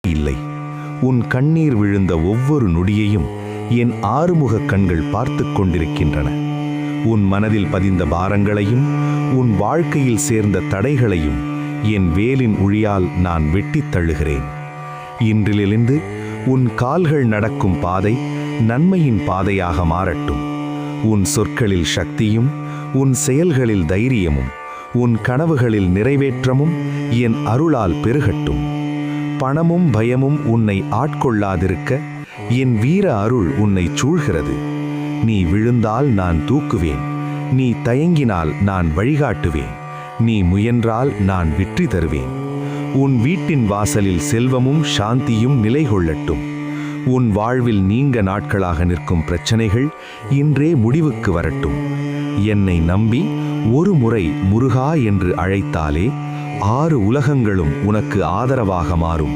இல்லை. உன் கண்ணீர் விழுந்த ஒவ்வொரு நொடியையும் என் ஆறுமுகக் கண்கள் பார்த்து கொண்டிருக்கின்றன. உன் மனதில் பதிந்த பாரங்களையும் உன் வாழ்க்கையில் சேர்ந்த தடைகளையும் என் வேலின் உழியால் நான் வெட்டித் தள்ளுகிறேன். இன்றிலிருந்து உன் கால்கள் நடக்கும் பாதை நன்மையின் பாதையாக மாறட்டும். உன் சொற்களில் சக்தியும் உன் செயல்களில் தைரியமும் உன் கனவுகளில் நிறைவேற்றமும் என் அருளால் பெருகட்டும். பணமும் பயமும் உன்னை ஆட்கொள்ளாதிருக்க என் வீர அருள் உன்னை சூழ்கிறது. நீ விழுந்தால் நான் தூக்குவேன், நீ தயங்கினால் நான் வழிகாட்டுவேன், நீ முயன்றால் நான் வெற்றி தருவேன். உன் வீட்டின் வாசலில் செல்வமும் சாந்தியும் நிலை கொள்ளட்டும். உன் வாழ்வில் நீங்க நாட்களாக நிற்கும் பிரச்சனைகள் இன்றே முடிவுக்கு வரட்டும். என்னை நம்பி ஒரு முறை முருகா என்று அழைத்தாலே 6 உலகங்களும் உனக்கு ஆதரவாக மாறும்.